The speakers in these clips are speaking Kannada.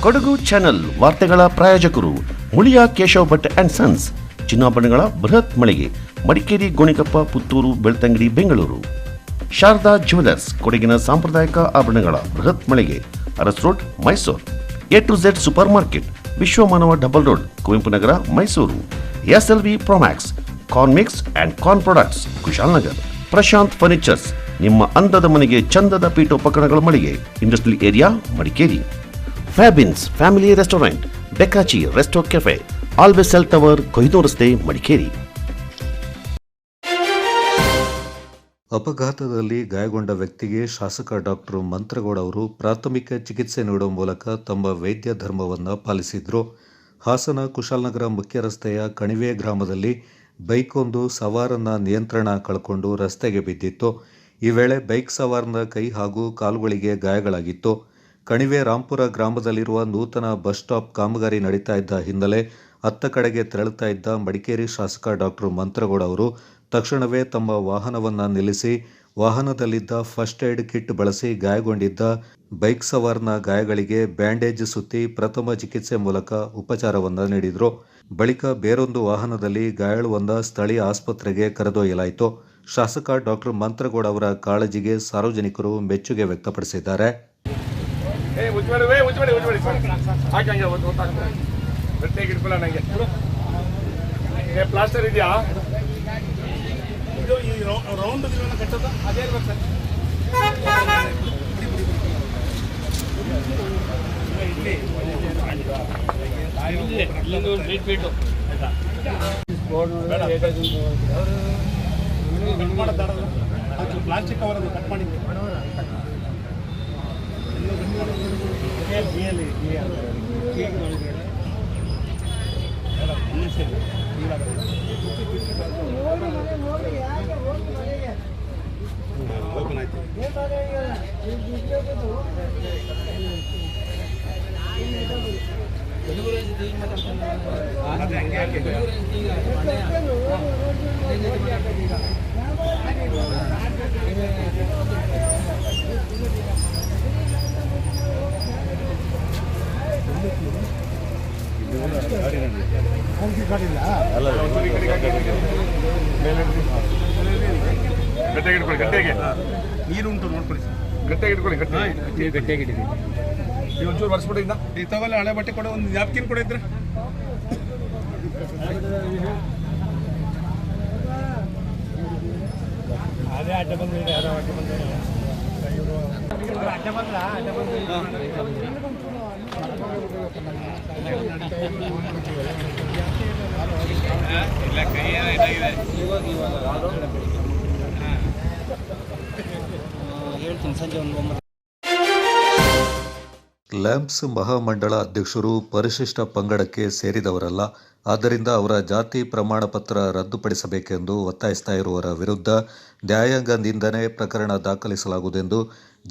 ಕೊಡಗು ಚಾನೆಲ್ ವಾರ್ತೆಗಳ ಪ್ರಾಯೋಜಕರು ಮುಳಿಯಾ ಕೇಶವ್ ಭಟ್ ಅಂಡ್ ಸನ್ಸ್, ಚಿನ್ನಾಭರಣಗಳ ಬೃಹತ್ ಮಳಿಗೆ, ಮಡಿಕೇರಿ, ಗೋಣಿಕೊಪ್ಪ, ಪುತ್ತೂರು, ಬೆಳ್ತಂಗಡಿ, ಬೆಂಗಳೂರು. ಶಾರದಾ ಜ್ಯುವೆಲರ್ಸ್, ಕೊಡಗಿನ ಸಾಂಪ್ರದಾಯಿಕ ಆಭರಣಗಳ ಬೃಹತ್ ಮಳಿಗೆ, Aras road, Mysuru. A to Z super market, Vishwamanava double road, Kuvempu Nagar, Mysuru. SLV Promax, corn mix and corn products, Kushalnagar. Prashant furnitures, ನಿಮ್ಮ ಅಂದದ ಮನೆಗೆ ಚಂದದ ಪೀಠೋಪಕರಣಗಳ ಮಳಿಗೆ, industrial area, Madikeri. Fabins family restaurant, ಬೆಕಾಚಿ resto cafe, always cell tower, ಕೊಯ್ದು ರಸ್ತೆ, ಮಡಿಕೇರಿ. ಅಪಘಾತದಲ್ಲಿ ಗಾಯಗೊಂಡ ವ್ಯಕ್ತಿಗೆ ಶಾಸಕ ಡಾಕ್ಟರ್ ಮಂತ್ರಗೌಡ ಅವರು ಪ್ರಾಥಮಿಕ ಚಿಕಿತ್ಸೆ ನೀಡುವ ಮೂಲಕ ತಮ್ಮ ವೈದ್ಯ ಧರ್ಮವನ್ನು ಪಾಲಿಸಿದರು. ಹಾಸನ ಕುಶಾಲನಗರ ಮುಖ್ಯ ರಸ್ತೆಯ ಕಣಿವೆ ಗ್ರಾಮದಲ್ಲಿ ಬೈಕೊಂದು ಸವಾರನ ನಿಯಂತ್ರಣ ಕಳ್ಕೊಂಡು ರಸ್ತೆಗೆ ಬಿದ್ದಿತ್ತು. ಈ ವೇಳೆ ಬೈಕ್ ಸವಾರನ ಕೈ ಹಾಗೂ ಕಾಲುಗಳಿಗೆ ಗಾಯಗಳಾಗಿತ್ತು. ಕಣಿವೆ ರಾಂಪುರ ಗ್ರಾಮದಲ್ಲಿರುವ ನೂತನ ಬಸ್ ಸ್ಟಾಪ್ ಕಾಮಗಾರಿ ನಡೀತಾ ಇದ್ದ ಹಿನ್ನೆಲೆ ಅತ್ತ ಕಡೆಗೆ ತೆರಳುತ್ತಾ ಇದ್ದ ಮಡಿಕೇರಿ ಶಾಸಕ ಡಾಕ್ಟರ್ ಮಂತ್ರಗೌಡ ಅವರು ತಕ್ಷಣವೇ ತಮ್ಮ ವಾಹನವನ್ನು ನಿಲ್ಲಿಸಿ ವಾಹನದಲ್ಲಿದ್ದ ಫಸ್ಟ್ ಏಡ್ ಕಿಟ್ ಬಳಸಿ ಗಾಯಗೊಂಡಿದ್ದ ಬೈಕ್ ಸವಾರನ ಗಾಯಗಳಿಗೆ ಬ್ಯಾಂಡೇಜ್ ಸುತ್ತಿ ಪ್ರಥಮ ಚಿಕಿತ್ಸೆ ಮೂಲಕ ಉಪಚಾರವನ್ನು ನೀಡಿದರು. ಬಳಿಕ ಬೇರೊಂದು ವಾಹನದಲ್ಲಿ ಗಾಯಾಳುವನ್ನ ಸ್ಥಳೀಯ ಆಸ್ಪತ್ರೆಗೆ ಕರೆದೊಯ್ಯಲಾಯಿತು. ಶಾಸಕ ಡಾಕ್ಟರ್ ಮಂತ್ರಗೌಡ ಅವರ ಕಾಳಜಿಗೆ ಸಾರ್ವಜನಿಕರು ಮೆಚ್ಚುಗೆ ವ್ಯಕ್ತಪಡಿಸಿದ್ದಾರೆ. ಪ್ಲಾಸ್ಟರ್ ಇದೆಯಾ? ಇದು ಈ ರೌಂಡ್ ಕಟ್ಟೋದ ಅದೇ ಇರ್ಬೇಕು ಸರ್. ಇಲ್ಲಿಂದ ಒಂದು ಬೀಟು ಆಯ್ತಾ? ಕಟ್ ಮಾಡೋದಾಡಲ್ಲ, ಅದು ಪ್ಲಾಸ್ಟಿಕ್ ಅವರದು ಕಟ್ ಮಾಡಿ ಓಪನ್ ಆಯ್ತು. ಗಟ್ಟಿಯಾಗಿ ಇಟ್ಕೊಳ್ಳಿ, ಗಟ್ಟಿಯಾಗಿ ನೀರು ಉಂಟು ನೋಡ್ಕೊಳ್ಳಿ, ಗಟ್ಟಿಯಾಗಿ ಇಟ್ಕೊಳ್ಳಿ, ಗಟ್ಟಿಯಾಗಿ ಇಟ್ಟಿದ್ದೀವಿ. ನೀವು ಒಂಚೂರು ವರ್ಷಬಿಟ್ಟಿಂದ ಈ ತಗೊಳ್ಳಿ, ಹಳೆ ಬಟ್ಟೆ ಕೊಡೋ ಒಂದು ನ್ಯಾಪ್ಕಿನ್ ಕೂಡ ಇದ್ರೆ ಅದೇ ಅಡ್ಡ ಬಂದಿದೆ. ಯಾರೋ ಅಡ್ಡ ಬಂದಿದೆ, ಅಡ್ಡ ಬಂದ್ರ ಅಡ್ಡ ಬಂದು ಇಲ್ಲ ಕೈ ಏನಾಗಿದೆ ಹೇಳ್ತೀನಿ ಸಂಜೆ ಒಂದು 9. ಲ್ಯಾಂಪ್ಸ್ ಮಹಾಮಂಡಳ ಅಧ್ಯಕ್ಷರು ಪರಿಶಿಷ್ಟ ಪಂಗಡಕ್ಕೆ ಸೇರಿದವರಲ್ಲ, ಆದ್ದರಿಂದ ಅವರ ಜಾತಿ ಪ್ರಮಾಣ ಪತ್ರ ರದ್ದುಪಡಿಸಬೇಕೆಂದು ಒತ್ತಾಯಿಸ್ತಾ ಇರುವವರ ವಿರುದ್ಧ ನ್ಯಾಯಾಂಗ ನಿಂದನೆ ಪ್ರಕರಣ ದಾಖಲಿಸಲಾಗುವುದೆಂದು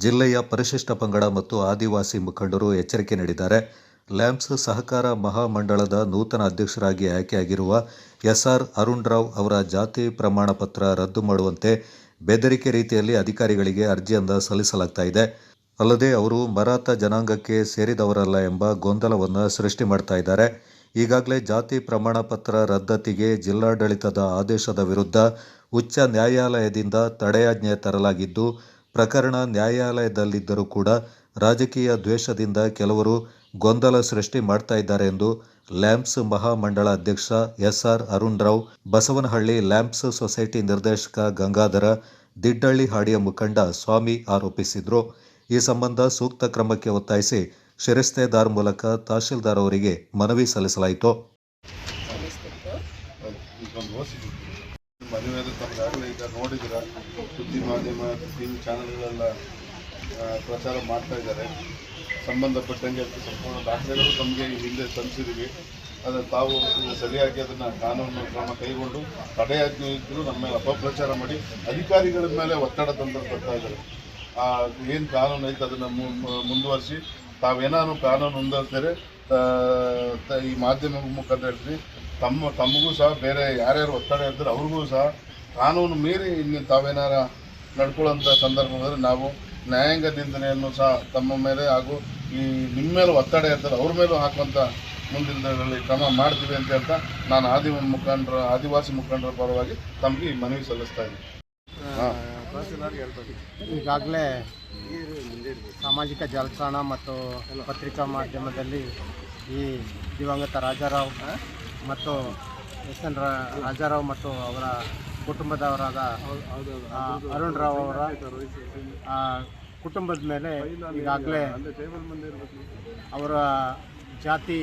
ಜಿಲ್ಲೆಯ ಪರಿಶಿಷ್ಟ ಪಂಗಡ ಮತ್ತು ಆದಿವಾಸಿ ಮುಖಂಡರು ಎಚ್ಚರಿಕೆ ನೀಡಿದ್ದಾರೆ. ಲ್ಯಾಂಪ್ಸ್ ಸಹಕಾರ ಮಹಾಮಂಡಳದ ನೂತನ ಅಧ್ಯಕ್ಷರಾಗಿ ಆಯ್ಕೆಯಾಗಿರುವ SR ಅರುಣ್ ರಾವ್ ಅವರ ಜಾತಿ ಪ್ರಮಾಣ ಪತ್ರ ರದ್ದು ಮಾಡುವಂತೆ ಬೆದರಿಕೆ ರೀತಿಯಲ್ಲಿ ಅಧಿಕಾರಿಗಳಿಗೆ ಅರ್ಜಿಯನ್ನು ಸಲ್ಲಿಸಲಾಗ್ತಾ ಇದೆ. ಅಲ್ಲದೆ ಅವರು ಮರಾಠ ಜನಾಂಗಕ್ಕೆ ಸೇರಿದವರಲ್ಲ ಎಂಬ ಗೊಂದಲವನ್ನು ಸೃಷ್ಟಿ ಮಾಡ್ತಾ ಇದ್ದಾರೆ. ಈಗಾಗಲೇ ಜಾತಿ ಪ್ರಮಾಣ ಪತ್ರ ರದ್ದತಿಗೆ ಜಿಲ್ಲಾಡಳಿತದ ಆದೇಶದ ವಿರುದ್ಧ ಉಚ್ಚ ನ್ಯಾಯಾಲಯದಿಂದ ತಡೆಯಾಜ್ಞೆ ತರಲಾಗಿದ್ದು, ಪ್ರಕರಣ ನ್ಯಾಯಾಲಯದಲ್ಲಿದ್ದರೂ ಕೂಡ ರಾಜಕೀಯ ದ್ವೇಷದಿಂದ ಕೆಲವರು ಗೊಂದಲ ಸೃಷ್ಟಿ ಮಾಡ್ತಾ ಇದ್ದಾರೆ ಎಂದು ಲ್ಯಾಂಪ್ಸ್ ಮಹಾಮಂಡಳ ಅಧ್ಯಕ್ಷ SR Arun Rao, Basavanahalli lamps society ನಿರ್ದೇಶಕ ಗಂಗಾಧರ, ದಿಡ್ಡಳ್ಳಿ ಹಾಡಿಯ ಮುಖಂಡ ಸ್ವಾಮಿ ಆರೋಪಿಸಿದರು. ಈ ಸಂಬಂಧ ಸೂಕ್ತ ಕ್ರಮಕ್ಕೆ ಒತ್ತಾಯಿಸಿ ಶಿರಸ್ತೇದಾರ್ ಮೂಲಕ ತಹಶೀಲ್ದಾರ್ ಅವರಿಗೆ ಮನವಿ ಸಲ್ಲಿಸಲಾಯಿತು. ಮದುವೆಯಲ್ಲಿ ತಮಗಾಗಲೇ ಈಗ ನೋಡಿದಿರ, ಸುದ್ದಿ ಮಾಧ್ಯಮ TV ಚಾನಲ್ಗಳೆಲ್ಲ ಪ್ರಚಾರ ಮಾಡ್ತಾ ಇದ್ದಾರೆ. ಸಂಬಂಧಪಟ್ಟಂಗೆ ಸಂಪೂರ್ಣ ದಾಖಲೆಗಳು ತಮಗೆ ಹಿಂದೆ ತರಿಸಿದ್ದೀವಿ. ಅದನ್ನು ತಾವು ಸರಿಯಾಗಿ ಅದನ್ನು ಕಾನೂನು ಕ್ರಮ ಕೈಗೊಂಡು ತಡೆಯಾಜ್ಞೆ ಇದ್ದರೂ ನಮ್ಮ ಮೇಲೆ ಅಪಪ್ರಚಾರ ಮಾಡಿ ಅಧಿಕಾರಿಗಳ ಮೇಲೆ ಒತ್ತಡ ತಂದು ಬರ್ತಾ ಇದ್ದಾರೆ. ಏನು ಕಾನೂನು ಐತೆ ಅದನ್ನು ಮುಂದುವರಿಸಿ ತಾವೇನಾದ್ರು ಕಾನೂನು ಮುಂದುವರಿಸಿದರೆ ಈ ಮಾಧ್ಯಮ ಮುಖಾಂತರ ಹೇಳ್ತೀನಿ, ತಮಗೂ ಸಹ ಬೇರೆ ಯಾರ್ಯಾರು ಒತ್ತಡ ಇದ್ದರೆ ಅವ್ರಿಗೂ ಸಹ ಕಾನೂನು ಮೀರಿ ಇನ್ನು ತಾವೇನಾರ ನಡ್ಕೊಳ್ಳೋಂಥ ಸಂದರ್ಭದಲ್ಲಿ ನಾವು ನ್ಯಾಯಾಂಗ ನಿಂದನೆಯನ್ನು ಸಹ ತಮ್ಮ ಮೇಲೆ ಹಾಗೂ ಈ ನಿಮ್ಮ ಮೇಲೂ ಒತ್ತಡ ಇರ್ತದೆ, ಅವ್ರ ಮೇಲೂ ಹಾಕುವಂಥ ಮುಂದಿನ ದಿನಗಳಲ್ಲಿ ಕ್ರಮ ಮಾಡ್ತೀವಿ ಅಂತ ಹೇಳ್ತಾ ನಾನು ಆದಿವಾಸಿ ಮುಖಂಡರ ಪರವಾಗಿ ತಮಗೆ ಈ ಮನವಿ ಸಲ್ಲಿಸ್ತಾ ಇದ್ದೀನಿ. ಈಗಾಗಲೇ ಸಾಮಾಜಿಕ ಜಾಲತಾಣ ಮತ್ತು ಪತ್ರಿಕಾ ಮಾಧ್ಯಮದಲ್ಲಿ ಈ ದಿವಂಗತ ರಾಜಾರಾವ್ ಮತ್ತು ಎಸ್.ಎನ್. ರಾಜಾರಾವ್ ಮತ್ತು ಅವರ ಕುಟುಂಬದವರಾದ ಅರುಣ್ ರಾವ್ ಅವರ ಕುಟುಂಬದ ಮೇಲೆ ಈಗಾಗಲೇ ಅವರ ಜಾತಿ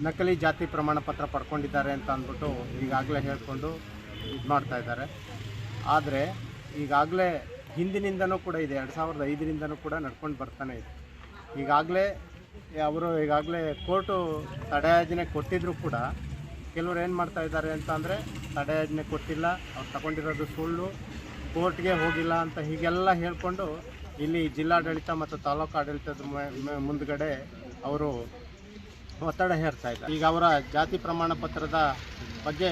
ನಕಲಿ ಜಾತಿ ಪ್ರಮಾಣ ಪತ್ರ ಪಡ್ಕೊಂಡಿದ್ದಾರೆ ಅಂತ ಅಂದ್ಬಿಟ್ಟು ಈಗಾಗಲೇ ಹೇಳಿಕೊಂಡು ಇದು ಮಾಡ್ತಾಯಿದ್ದಾರೆ. ಆದರೆ ಈಗಾಗಲೇ ಹಿಂದಿನಿಂದನೂ ಕೂಡ ಇದೆ, 2005ರಿಂದನೂ ಕೂಡ ನಡ್ಕೊಂಡು ಬರ್ತಾನೆ ಇದೆ. ಈಗಾಗಲೇ ಕೋರ್ಟು ತಡೆಯಾಜ್ಞೆ ಕೊಟ್ಟಿದ್ದರೂ ಕೂಡ ಕೆಲವರು ಏನು ಮಾಡ್ತಾ ಇದ್ದಾರೆ ಅಂತ ಅಂದರೆ ತಡೆಯಾಜ್ಞೆ ಕೊಟ್ಟಿಲ್ಲ, ಅವ್ರು ತಗೊಂಡಿರೋದು ಸುಳ್ಳು, ಕೋರ್ಟ್ಗೆ ಹೋಗಿಲ್ಲ ಅಂತ ಹೀಗೆಲ್ಲ ಹೇಳಿಕೊಂಡು ಇಲ್ಲಿ ಜಿಲ್ಲಾಡಳಿತ ಮತ್ತು ತಾಲೂಕು ಆಡಳಿತದ ಮುಂದುಗಡೆ ಅವರು ಒತ್ತಡ ಹೇರ್ತಾ ಇದ್ದಾರೆ. ಈಗ ಅವರ ಜಾತಿ ಪ್ರಮಾಣ ಪತ್ರದ ಬಗ್ಗೆ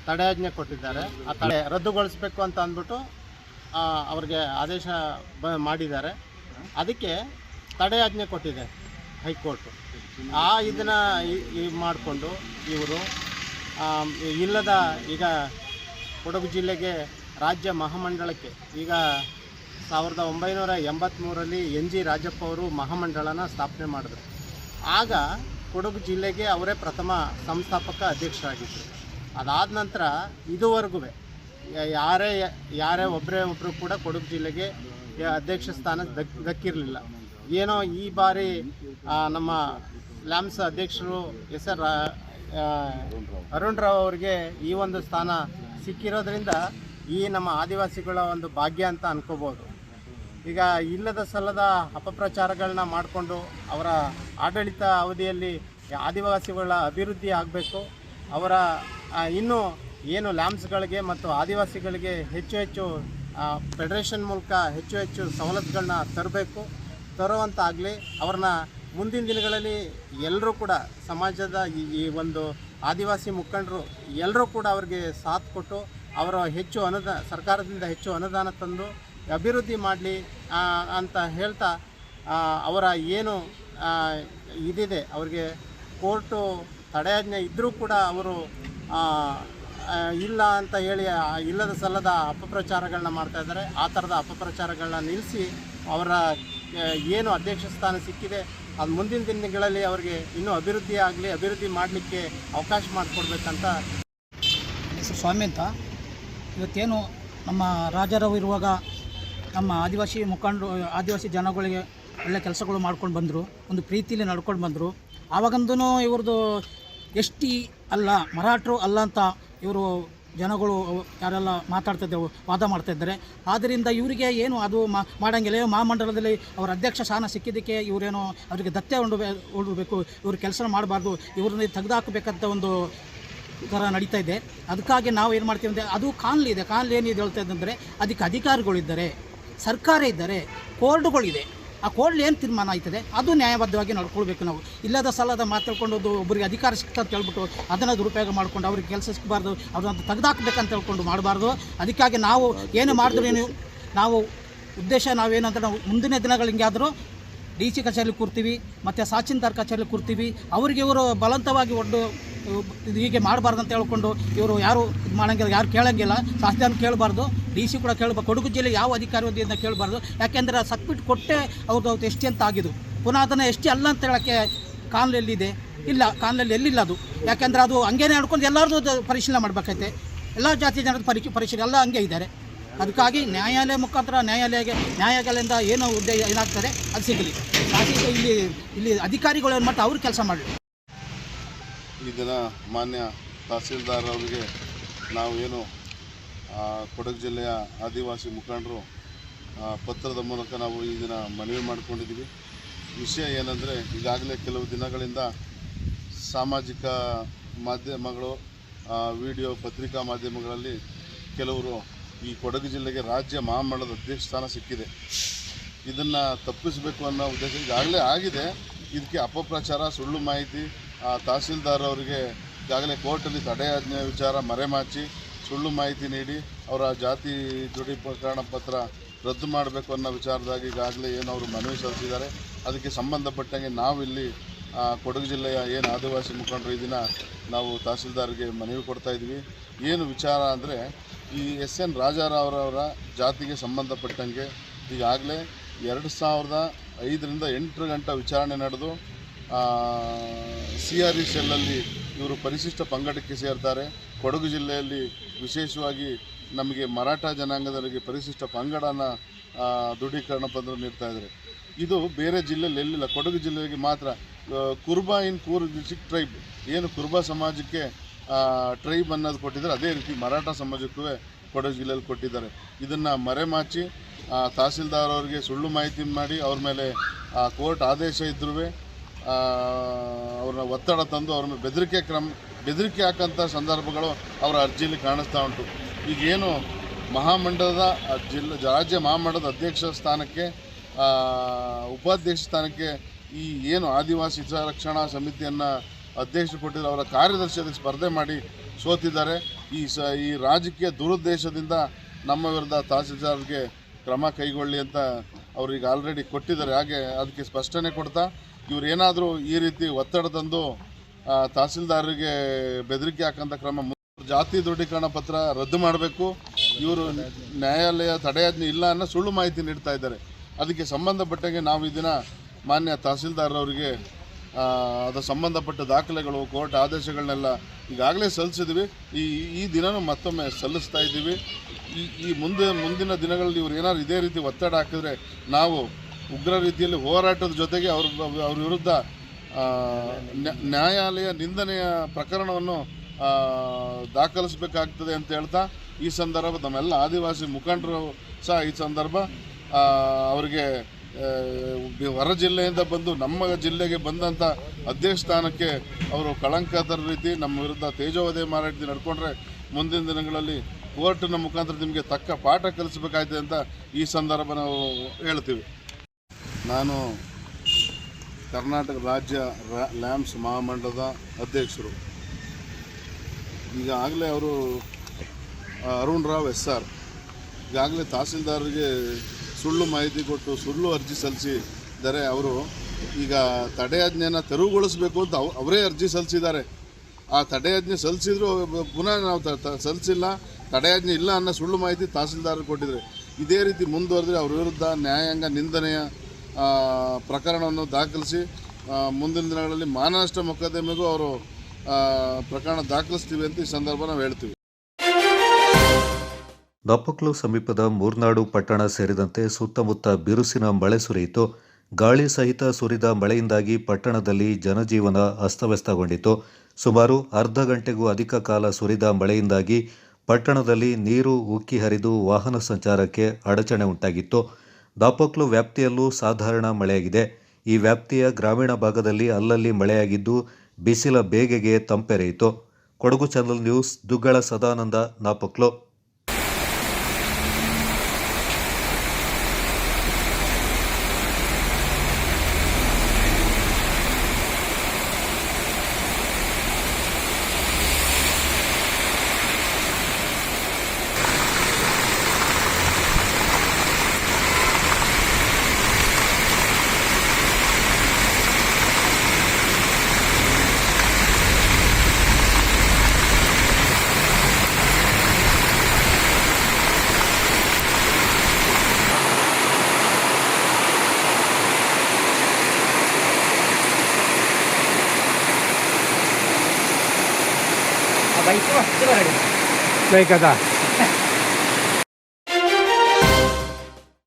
ತಡೆಯಾಜ್ಞೆ ಕೊಟ್ಟಿದ್ದಾರೆ, ಆ ತಡೆ ರದ್ದುಗೊಳಿಸಬೇಕು ಅಂತ ಅಂದ್ಬಿಟ್ಟು ಅವ್ರಿಗೆ ಆದೇಶ ಮಾಡಿದ್ದಾರೆ. ಅದಕ್ಕೆ ತಡೆಯಾಜ್ಞೆ ಕೊಟ್ಟಿದೆ ಹೈಕೋರ್ಟು. ಇದನ್ನು ಮಾಡಿಕೊಂಡು ಇವರು ಇಲ್ಲದ ಈಗ ಕೊಡಗು ಜಿಲ್ಲೆಗೆ ರಾಜ್ಯ ಮಹಾಮಂಡಳಕ್ಕೆ ಈಗ 1983ರಲ್ಲಿ NG ರಾಜಪ್ಪ ಅವರು ಮಹಾಮಂಡಳನ ಸ್ಥಾಪನೆ ಮಾಡಿದ್ರು. ಆಗ ಕೊಡಗು ಜಿಲ್ಲೆಗೆ ಅವರೇ ಪ್ರಥಮ ಸಂಸ್ಥಾಪಕ ಅಧ್ಯಕ್ಷರಾಗಿದ್ದರು. ಅದಾದ ನಂತರ ಇದುವರೆಗೂ ಯಾರೇ ಒಬ್ಬರು ಕೂಡ ಕೊಡಗು ಜಿಲ್ಲೆಗೆ ಅಧ್ಯಕ್ಷ ಸ್ಥಾನ ದಕ್ಕಿರಲಿಲ್ಲ. ಏನೋ ಈ ಬಾರಿ ನಮ್ಮ ಲ್ಯಾಮ್ಸ್ ಅಧ್ಯಕ್ಷರು SR ಅರುಣ್ ರಾವ್ ಅವರಿಗೆ ಈ ಒಂದು ಸ್ಥಾನ ಸಿಕ್ಕಿರೋದ್ರಿಂದ ಈ ನಮ್ಮ ಆದಿವಾಸಿಗಳ ಒಂದು ಭಾಗ್ಯ ಅಂತ ಅನ್ಕೋಬೋದು. ಈಗ ಇಲ್ಲದ ಸಲ್ಲದ ಅಪಪ್ರಚಾರಗಳನ್ನ ಮಾಡಿಕೊಂಡು ಅವರ ಆಡಳಿತ ಅವಧಿಯಲ್ಲಿ ಆದಿವಾಸಿಗಳ ಅಭಿವೃದ್ಧಿ ಆಗಬೇಕು, ಅವರ ಇನ್ನೂ ಏನು ಲ್ಯಾಮ್ಸ್ಗಳಿಗೆ ಮತ್ತು ಆದಿವಾಸಿಗಳಿಗೆ ಹೆಚ್ಚು ಫೆಡರೇಷನ್ ಮೂಲಕ ಹೆಚ್ಚು ಸವಲತ್ತುಗಳನ್ನ ತರುವಂತಾಗಲಿ, ಅವ್ರನ್ನ ಮುಂದಿನ ದಿನಗಳಲ್ಲಿ ಎಲ್ಲರೂ ಕೂಡ ಸಮಾಜದ ಈ ಒಂದು ಆದಿವಾಸಿ ಮುಖಂಡರು ಎಲ್ಲರೂ ಕೂಡ ಅವ್ರಿಗೆ ಸಾಥ್ ಕೊಟ್ಟು ಅವರ ಸರ್ಕಾರದಿಂದ ಹೆಚ್ಚು ಅನುದಾನ ತಂದು ಅಭಿವೃದ್ಧಿ ಮಾಡಲಿ ಅಂತ ಹೇಳ್ತಾ ಅವರ ಏನು ಇದಿದೆ ಅವ್ರಿಗೆ ಕೋರ್ಟು ತಡೆಯಾಜ್ಞೆ ಇದ್ದರೂ ಕೂಡ ಅವರು ಇಲ್ಲ ಅಂತ ಹೇಳಿ ಇಲ್ಲದ ಸಲ್ಲದ ಅಪಪ್ರಚಾರಗಳನ್ನ ಮಾಡ್ತಾಯಿದ್ದಾರೆ. ಆ ಥರದ ಅಪಪ್ರಚಾರಗಳನ್ನ ನಿಲ್ಲಿಸಿ ಅವರ ಏನು ಅಧ್ಯಕ್ಷ ಸ್ಥಾನ ಸಿಕ್ಕಿದೆ ಅದು ಮುಂದಿನ ದಿನಗಳಲ್ಲಿ ಅವರಿಗೆ ಇನ್ನೂ ಅಭಿವೃದ್ಧಿ ಮಾಡಲಿಕ್ಕೆ ಅವಕಾಶ ಮಾಡಿಕೊಡ್ಬೇಕಂತ. ಹೆಸರು ಸ್ವಾಮಿ ಅಂತ. ಇವತ್ತೇನು ನಮ್ಮ ರಾಜಾರಾವ್ ಇರುವಾಗ ನಮ್ಮ ಆದಿವಾಸಿ ಮುಖಂಡರು ಆದಿವಾಸಿ ಜನಗಳಿಗೆ ಒಳ್ಳೆ ಕೆಲಸಗಳು ಮಾಡ್ಕೊಂಡು ಬಂದರು, ಒಂದು ಪ್ರೀತಿಯಲ್ಲಿ ನಡ್ಕೊಂಡು ಬಂದರು. ಆವಾಗಂದೂ ಇವ್ರದ್ದು ST ಅಲ್ಲ ಮರಾಠರು ಅಲ್ಲ ಅಂತ ಇವರು ಜನಗಳು ಯಾರೆಲ್ಲ ಮಾತಾಡ್ತಿದ್ದೆವು ವಾದ ಮಾಡ್ತಾಯಿದ್ದಾರೆ. ಆದ್ದರಿಂದ ಇವರಿಗೆ ಏನು ಅದು ಮಾಡೋಂಗಿಲ್ಲ. ಮಹಾಮಂಡಲದಲ್ಲಿ ಅವರ ಅಧ್ಯಕ್ಷ ಸ್ಥಾನ ಸಿಕ್ಕಿದ್ದಕ್ಕೆ ಇವರೇನು ಅವರಿಗೆ ದತ್ತೆ ಹೊಡಬೇಕು, ಇವ್ರು ಕೆಲಸ ಮಾಡಬಾರ್ದು, ಇವ್ರನ್ನ ತೆಗೆದುಹಾಕಬೇಕಂತ ಒಂದು ಥರ ನಡೀತಾ ಇದೆ. ಅದಕ್ಕಾಗಿ ನಾವು ಏನು ಮಾಡ್ತೀವಿ ಅಂದರೆ ಅದು ಕಾನೂನು ಇದೆ. ಕಾನೂನು ಏನಿದೆ ಹೇಳ್ತಾ ಇದ್ದಂದರೆ ಅದಕ್ಕೆ ಅಧಿಕಾರಿಗಳಿದ್ದಾರೆ, ಸರ್ಕಾರ ಇದ್ದಾರೆ, ಕೋರ್ಟ್ಗಳಿದೆ. ಆ ಕೋರ್ಟ್ ಏನು ತೀರ್ಮಾನ ಆಯ್ತದೆ ಅದು ನ್ಯಾಯಬದ್ಧವಾಗಿ ನಡ್ಕೊಳ್ಬೇಕು. ನಾವು ಇಲ್ಲದ ಸಲದ ಮಾತಾಡ್ಕೊಂಡು ಒಬ್ಬರಿಗೆ ಅಧಿಕಾರ ಸಿಗ್ತಂತ ಹೇಳ್ಬಿಟ್ಟು ಅದನ್ನು ದುರುಪಯೋಗ ಮಾಡ್ಕೊಂಡು ಅವ್ರಿಗೆ ಕೆಲಸ ಸಿಗಬಾರ್ದು, ಅವ್ರನ್ನ ತೆಗೆದಾಕಬೇಕಂತ ಹೇಳ್ಕೊಂಡು ಮಾಡಬಾರ್ದು. ಅದಕ್ಕಾಗಿ ನಾವು ಏನು ಮಾಡಿದ್ರೂ ನಾವು ಉದ್ದೇಶ ನಾವೇನಂದ್ರೆ ನಾವು ಮುಂದಿನ ದಿನಗಳು ಹಿಂಗಾದರೂ DC ಕಚೇರಿ ಕೂರ್ತೀವಿ ಮತ್ತು ತಹಸೀಲ್ದಾರ್ ಕಚೇರಿ ಕೂರ್ತೀವಿ. ಅವರಿಗೆ ಇವರು ಬಲವಂತವಾಗಿ ಹೀಗೆ ಮಾಡಬಾರ್ದು ಅಂತ ಹೇಳ್ಕೊಂಡು ಇವರು ಯಾರು ಇದು ಮಾಡೋಂಗಿಲ್ಲ, ಯಾರು ಕೇಳೋಂಗಿಲ್ಲ. ತಹಸೀಲ್ದಾರ್ ಕೇಳಬಾರ್ದು, DC ಕೂಡ ಕೇಳಬಾರ್ದು, ಕೊಡಗು ಜಿಲ್ಲೆ ಯಾವ ಅಧಿಕಾರಿಯಿಂದ ಕೇಳಬಾರ್ದು. ಯಾಕೆಂದರೆ ಸಬ್ಮಿಟ್ ಕೊಟ್ಟೆ ಅವ್ರದ್ದು ST ಅಂತ ಆಗಿದ್ದು. ಪುನಃ ಅದನ್ನು ST ಅಲ್ಲ ಅಂತ ಹೇಳೋಕ್ಕೆ ಕಾನೂನು ಎಲ್ಲಿದೆ? ಇಲ್ಲ, ಕಾನೂನಲ್ಲಿ ಎಲ್ಲಿಲ್ಲ ಅದು. ಯಾಕೆಂದರೆ ಅದು ಹಂಗೇನೆ ನಡ್ಕೊಂಡು ಎಲ್ಲರದ್ದು ಪರಿಶೀಲನೆ ಮಾಡಬೇಕೈತೆ. ಎಲ್ಲ ಜಾತಿ ಜನರ ಪರಿಶೀಲನೆ ಎಲ್ಲ ಹಂಗೆ ಇದ್ದಾರೆ. ಅದಕ್ಕಾಗಿ ನ್ಯಾಯಾಲಯ ಮುಖಾಂತರ ನ್ಯಾಯಾಲಯದಿಂದ ಏನು ಹುದ್ದೆ ಏನಾಗ್ತದೆ ಅದು ಸಿಗಲಿ. ಇಲ್ಲಿ ಅಧಿಕಾರಿಗಳು ಏನು ಮಾಡ್ತಾರೆ ಅವ್ರು ಕೆಲಸ ಮಾಡಲಿ. ಈ ದಿನ ಮಾನ್ಯ ತಹಸೀಲ್ದಾರ್ ಅವರಿಗೆ ನಾವು ಏನು ಕೊಡಗು ಜಿಲ್ಲೆಯ ಆದಿವಾಸಿ ಮುಖಂಡರು ಪತ್ರದ ಮೂಲಕ ನಾವು ಈ ದಿನ ಮನವಿ ಮಾಡಿಕೊಂಡಿದ್ದೀವಿ. ವಿಷಯ ಏನಂದರೆ ಈಗಾಗಲೇ ಕೆಲವು ದಿನಗಳಿಂದ ಸಾಮಾಜಿಕ ಮಾಧ್ಯಮಗಳು, ವಿಡಿಯೋ ಪತ್ರಿಕಾ ಮಾಧ್ಯಮಗಳಲ್ಲಿ ಕೆಲವರು ಈ ಕೊಡಗು ಜಿಲ್ಲೆಗೆ ರಾಜ್ಯ ಮಹಾಮಂಡಲದ ಅಧ್ಯಕ್ಷ ಸ್ಥಾನ ಸಿಕ್ಕಿದೆ, ಇದನ್ನು ತಪ್ಪಿಸಬೇಕು ಅನ್ನೋ ಉದ್ದೇಶ ಈಗಾಗಲೇ ಆಗಿದೆ. ಇದಕ್ಕೆ ಅಪಪ್ರಚಾರ, ಸುಳ್ಳು ಮಾಹಿತಿ, ತಹಸೀಲ್ದಾರ್ ಅವರಿಗೆ ಈಗಾಗಲೇ ಕೋರ್ಟಲ್ಲಿ ತಡೆಯಾಜ್ಞೆ ವಿಚಾರ ಮರೆಮಾಚಿ ಸುಳ್ಳು ಮಾಹಿತಿ ನೀಡಿ ಅವರ ಜಾತಿ ದೃಢೀಕರಣ ಪತ್ರ ರದ್ದು ಮಾಡಬೇಕು ಅನ್ನೋ ವಿಚಾರದಾಗ ಈಗಾಗಲೇ ಏನು ಅವರು ಮನವಿ ಸಲ್ಲಿಸಿದ್ದಾರೆ. ಅದಕ್ಕೆ ಸಂಬಂಧಪಟ್ಟಂಗೆ ನಾವಿಲ್ಲಿ ಕೊಡಗು ಜಿಲ್ಲೆಯ ಏನು ಆದಿವಾಸಿ ಮುಖಂಡರು ಈ ದಿನ ನಾವು ತಹಸೀಲ್ದಾರ್ಗೆ ಮನವಿ ಕೊಡ್ತಾ ಇದ್ವಿ. ಏನು ವಿಚಾರ ಅಂದರೆ ಈ SN ರಾಜಾರಾವ್ರವರ ಜಾತಿಗೆ ಸಂಬಂಧಪಟ್ಟಂಗೆ ಈಗಾಗಲೇ 2005ರಿಂದ 8 ಗಂಟೆ ವಿಚಾರಣೆ ನಡೆದು CRE ಸೆಲ್ಲಲ್ಲಿ ಇವರು ಪರಿಶಿಷ್ಟ ಪಂಗಡಕ್ಕೆ ಸೇರ್ತಾರೆ. ಕೊಡಗು ಜಿಲ್ಲೆಯಲ್ಲಿ ವಿಶೇಷವಾಗಿ ನಮಗೆ ಮರಾಠ ಜನಾಂಗದವರಿಗೆ ಪರಿಶಿಷ್ಟ ಪಂಗಡನ ದೃಢೀಕರಣ ಪತ್ರ ನೀಡ್ತಾ ಇದ್ದಾರೆ. ಇದು ಬೇರೆ ಜಿಲ್ಲೆಯಲ್ಲಿ ಎಲ್ಲಿಲ್ಲ, ಕೊಡಗು ಜಿಲ್ಲೆಗೆ ಮಾತ್ರ. ಕುರುಬಾ ಇನ್ ಕೂರ್ಗ್ ಡಿಸ್ಟ್ರಿಕ್ಟ್ ಟ್ರೈಬ್ ಏನು ಕುರುಬಾ ಸಮಾಜಕ್ಕೆ ಟ್ರೈಬ್ ಅನ್ನೋದು ಕೊಟ್ಟಿದ್ದಾರೆ, ಅದೇ ರೀತಿ ಮರಾಠ ಸಮಾಜಕ್ಕೂ ಕೊಡಗು ಜಿಲ್ಲೆಯಲ್ಲಿ ಕೊಟ್ಟಿದ್ದಾರೆ. ಇದನ್ನು ಮರೆಮಾಚಿ ತಹಸೀಲ್ದಾರ್ ಅವರಿಗೆ ಸುಳ್ಳು ಮಾಹಿತಿ ಮಾಡಿ ಅವ್ರ ಮೇಲೆ ಕೋರ್ಟ್ ಆದೇಶ ಇದ್ರೂ ಅವ್ರನ್ನ ಒತ್ತಡ ತಂದು ಅವ್ರ ಮೇಲೆ ಬೆದರಿಕೆ ಹಾಕೋಂಥ ಸಂದರ್ಭಗಳು ಅವರ ಅರ್ಜಿಯಲ್ಲಿ ಕಾಣಿಸ್ತಾ ಉಂಟು. ಈಗೇನು ಮಹಾಮಂಡಲದ ರಾಜ್ಯ ಮಹಾಮಂಡಲದ ಅಧ್ಯಕ್ಷ ಸ್ಥಾನಕ್ಕೆ ಉಪಾಧ್ಯಕ್ಷ ಸ್ಥಾನಕ್ಕೆ ಈ ಏನು ಆದಿವಾಸಿ ಹಿತರಕ್ಷಣಾ ಸಮಿತಿಯನ್ನು ಅಧ್ಯಕ್ಷರು ಕೊಟ್ಟಿದ್ದಾರೆ, ಅವರ ಕಾರ್ಯದರ್ಶಿ ಅದಕ್ಕೆ ಸ್ಪರ್ಧೆ ಮಾಡಿ ಸೋತಿದ್ದಾರೆ. ಈ ರಾಜಕೀಯ ದುರುದ್ದೇಶದಿಂದ ನಮ್ಮ ವಿರುದ್ಧ ತಹಸೀಲ್ದಾರ್ಗೆ ಕ್ರಮ ಕೈಗೊಳ್ಳಿ ಅಂತ ಅವ್ರಿಗೆ ಆಲ್ರೆಡಿ ಕೊಟ್ಟಿದ್ದಾರೆ. ಹಾಗೆ ಅದಕ್ಕೆ ಸ್ಪಷ್ಟನೆ ಕೊಡ್ತಾ ಇವ್ರು ಏನಾದರೂ ಈ ರೀತಿ ಒತ್ತಡ ತಂದು ತಹಸೀಲ್ದಾರರಿಗೆ ಬೆದರಿಕೆ ಹಾಕೋಂಥ ಕ್ರಮ, ಜಾತಿ ದೃಢೀಕರಣ ಪತ್ರ ರದ್ದು ಮಾಡಬೇಕು, ಇವರು ನ್ಯಾಯಾಲಯ ತಡೆಯಾಜ್ಞೆ ಇಲ್ಲ ಅನ್ನೋ ಸುಳ್ಳು ಮಾಹಿತಿ ನೀಡ್ತಾ ಇದ್ದಾರೆ. ಅದಕ್ಕೆ ಸಂಬಂಧಪಟ್ಟಂಗೆ ನಾವು ಈ ದಿನ ಮಾನ್ಯ ತಹಸೀಲ್ದಾರವರಿಗೆ ಅದರ ಸಂಬಂಧಪಟ್ಟ ದಾಖಲೆಗಳು ಕೋರ್ಟ್ ಆದೇಶಗಳನ್ನೆಲ್ಲ ಈಗಾಗಲೇ ಸಲ್ಲಿಸಿದ್ವಿ. ಈ ದಿನವೂ ಮತ್ತೊಮ್ಮೆ ಸಲ್ಲಿಸ್ತಾ ಇದ್ದೀವಿ. ಮುಂದಿನ ದಿನಗಳಲ್ಲಿ ಇವರು ಏನಾದ್ರು ಇದೇ ರೀತಿ ಒತ್ತಡ ಹಾಕಿದ್ರೆ ನಾವು ಉಗ್ರ ರೀತಿಯಲ್ಲಿ ಹೋರಾಟದ ಜೊತೆಗೆ ಅವ್ರ ವಿರುದ್ಧ ನ್ಯಾಯಾಲಯ ನಿಂದನೆಯ ಪ್ರಕರಣವನ್ನು ದಾಖಲಿಸಬೇಕಾಗ್ತದೆ ಅಂತ ಹೇಳ್ತಾ ಈ ಸಂದರ್ಭ ನಮ್ಮೆಲ್ಲ ಆದಿವಾಸಿ ಮುಖಂಡರು ಸಹ ಈ ಸಂದರ್ಭ ಅವರಿಗೆ ಹೊರ ಜಿಲ್ಲೆಯಿಂದ ಬಂದು ನಮ್ಮ ಜಿಲ್ಲೆಗೆ ಬಂದಂಥ ಅಧ್ಯಕ್ಷ ಸ್ಥಾನಕ್ಕೆ ಅವರು ಕಳಂಕ ತರೋ ರೀತಿ ನಮ್ಮ ವಿರುದ್ಧ ತೇಜೋವಧೆ ಮಾರಾಟ ನಡ್ಕೊಂಡ್ರೆ ಮುಂದಿನ ದಿನಗಳಲ್ಲಿ ಕೋರ್ಟಿನ ಮುಖಾಂತರ ನಿಮಗೆ ತಕ್ಕ ಪಾಠ ಕಲಿಸಬೇಕಾಯ್ತದೆ ಅಂತ ಈ ಸಂದರ್ಭ ನಾವು ಹೇಳ್ತೀವಿ. ನಾನು ಕರ್ನಾಟಕ ರಾಜ್ಯ ಲ್ಯಾಂಬ್ಸ್ ಮಹಾಮಂಡಲದ ಅಧ್ಯಕ್ಷರು. ಈಗಾಗಲೇ ಅವರು ಅರುಣ್ ರಾವ್ SR ಈಗಾಗಲೇ ತಹಸೀಲ್ದಾರ್ಗೆ ಸುಳ್ಳು ಮಾಹಿತಿ ಕೊಟ್ಟು ಸುಳ್ಳು ಅರ್ಜಿ ಸಲ್ಲಿಸಿದ್ದಾರೆ. ಅವರು ಈಗ ತಡೆಯಾಜ್ಞೆಯನ್ನು ತೆರವುಗೊಳಿಸಬೇಕು ಅಂತ ಅವರೇ ಅರ್ಜಿ ಸಲ್ಲಿಸಿದ್ದಾರೆ. ಆ ತಡೆಯಾಜ್ಞೆ ಸಲ್ಲಿಸಿದ್ರು ಪುನಃ ನಾವು ಸಲ್ಲಿಸಿಲ್ಲ, ತಡೆಯಾಜ್ಞೆ ಇಲ್ಲ ಅನ್ನೋ ಸುಳ್ಳು ಮಾಹಿತಿ ತಹಸೀಲ್ದಾರ್ ಕೊಟ್ಟಿದ್ದಾರೆ. ಇದೇ ರೀತಿ ಮುಂದುವರೆದರೆ ಅವ್ರ ವಿರುದ್ಧ ನ್ಯಾಯಾಂಗ ನಿಂದನೆಯ ಪ್ರಕರಣವನ್ನು ದಾಖಲಿಸಿ ಮುಂದಿನ ದಿನಗಳಲ್ಲಿ ಮಾನನಷ್ಟ ಮೊಕದ್ದಮೆಗೂ ಅವರು ಪ್ರಕರಣ ದಾಖಲಿಸ್ತೀವಿ ಅಂತ ಈ ಸಂದರ್ಭ ನಾವು ಹೇಳ್ತೀವಿ. ದಪ್ಪಕ್ಲು ಸಮೀಪದ ಮೂರ್ನಾಡು ಪಟ್ಟಣ ಸೇರಿದಂತೆ ಸುತ್ತಮುತ್ತ ಬಿರುಸಿನ ಮಳೆ ಸುರಿಯಿತು. ಗಾಳಿ ಸಹಿತ ಸುರಿದ ಮಳೆಯಿಂದಾಗಿ ಪಟ್ಟಣದಲ್ಲಿ ಜನಜೀವನ ಅಸ್ತವ್ಯಸ್ತಗೊಂಡಿತು. ಸುಮಾರು ಅರ್ಧ ಗಂಟೆಗೂ ಅಧಿಕ ಕಾಲ ಸುರಿದ ಮಳೆಯಿಂದಾಗಿ ಪಟ್ಟಣದಲ್ಲಿ ನೀರು ಉಕ್ಕಿ ಹರಿದು ವಾಹನ ಸಂಚಾರಕ್ಕೆ ಅಡಚಣೆ ಉಂಟಾಗಿತ್ತು. ದಾಪಕ್ಲು ವ್ಯಾಪ್ತಿಯಲ್ಲೂ ಸಾಧಾರಣ ಮಳೆಯಾಗಿದೆ. ಈ ವ್ಯಾಪ್ತಿಯ ಗ್ರಾಮೀಣ ಭಾಗದಲ್ಲಿ ಅಲ್ಲಲ್ಲಿ ಮಳೆಯಾಗಿದ್ದು ಬಿಸಿಲ ಬೇಗೆಗೆ ತಂಪೆರೆಯಿತು. Kodagu channel news, Duggala Sadananda, Napoklu.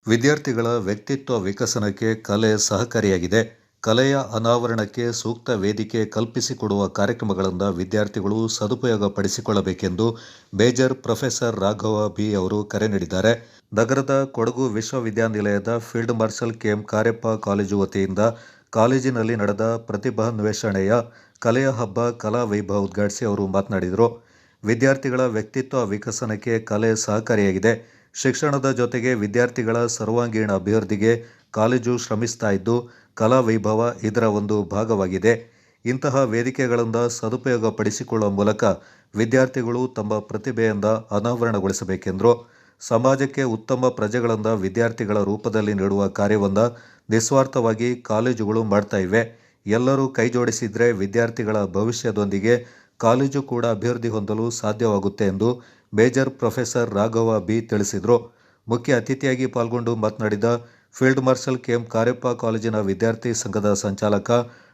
ವಿದ್ಯಾರ್ಥಿಗಳ ವ್ಯಕ್ತಿತ್ವ ವಿಕಸನಕ್ಕೆ ಕಲೆ ಸಹಕಾರಿಯಾಗಿದೆ. ಕಲೆಯ ಅನಾವರಣಕ್ಕೆ ಸೂಕ್ತ ವೇದಿಕೆ ಕಲ್ಪಿಸಿಕೊಡುವ ಕಾರ್ಯಕ್ರಮಗಳನ್ನು ವಿದ್ಯಾರ್ಥಿಗಳು ಸದುಪಯೋಗ ಪಡಿಸಿಕೊಳ್ಳಬೇಕೆಂದು ಮೇಜರ್ ಪ್ರೊಫೆಸರ್ ರಾಘವ ಬಿ ಅವರು ಕರೆ ನೀಡಿದ್ದಾರೆ. ನಗರದ ಕೊಡಗು ವಿಶ್ವವಿದ್ಯಾನಿಲಯದ field marshal KM Cariappa college ವತಿಯಿಂದ ಕಾಲೇಜಿನಲ್ಲಿ ನಡೆದ ಪ್ರತಿಭಾನ್ವೇಷಣೆಯ ಕಲೆಯ ಹಬ್ಬ ಕಲಾ ವೈಭವ ಉದ್ಘಾಟಿಸಿ ಅವರು ಮಾತನಾಡಿದರು. ವಿದ್ಯಾರ್ಥಿಗಳ ವ್ಯಕ್ತಿತ್ವ ವಿಕಸನಕ್ಕೆ ಕಲೆ ಸಹಕಾರಿಯಾಗಿದೆ. ಶಿಕ್ಷಣದ ಜೊತೆಗೆ ವಿದ್ಯಾರ್ಥಿಗಳ ಸರ್ವಾಂಗೀಣ ಅಭಿವೃದ್ಧಿಗೆ ಕಾಲೇಜು ಶ್ರಮಿಸ್ತಾ ಇದ್ದು ಕಲಾ ವೈಭವ ಇದರ ಒಂದು ಭಾಗವಾಗಿದೆ. ಇಂತಹ ವೇದಿಕೆಗಳಿಂದ ಸದುಪಯೋಗ ಪಡಿಸಿಕೊಳ್ಳುವ ಮೂಲಕ ವಿದ್ಯಾರ್ಥಿಗಳು ತಮ್ಮ ಪ್ರತಿಭೆಯಿಂದ ಅನಾವರಣಗೊಳಿಸಬೇಕೆಂದರು. ಸಮಾಜಕ್ಕೆ ಉತ್ತಮ ಪ್ರಜೆಗಳನ್ನು ವಿದ್ಯಾರ್ಥಿಗಳ ರೂಪದಲ್ಲಿ ನೀಡುವ ಕಾರ್ಯವನ್ನು ನಿಸ್ವಾರ್ಥವಾಗಿ ಕಾಲೇಜುಗಳು ಮಾಡ್ತಾ ಇವೆ. ಎಲ್ಲರೂ ಕೈಜೋಡಿಸಿದರೆ ವಿದ್ಯಾರ್ಥಿಗಳ ಭವಿಷ್ಯದೊಂದಿಗೆ ಕಾಲೇಜು ಕೂಡ ಅಭಿವೃದ್ಧಿ ಹೊಂದಲು ಸಾಧ್ಯವಾಗುತ್ತೆ ಎಂದು ಮೇಜರ್ ಪ್ರೊಫೆಸರ್ ರಾಘವ ಬಿ ತಿಳಿಸಿದರು. ಮುಖ್ಯ ಅತಿಥಿಯಾಗಿ ಪಾಲ್ಗೊಂಡು ಮಾತನಾಡಿದ ಫೀಲ್ಡ್ ಮಾರ್ಷಲ್ ಕೆಎಂ ಕಾರ್ಯಪ್ಪ ಕಾಲೇಜಿನ ವಿದ್ಯಾರ್ಥಿ ಸಂಘದ ಸಂಚಾಲಕ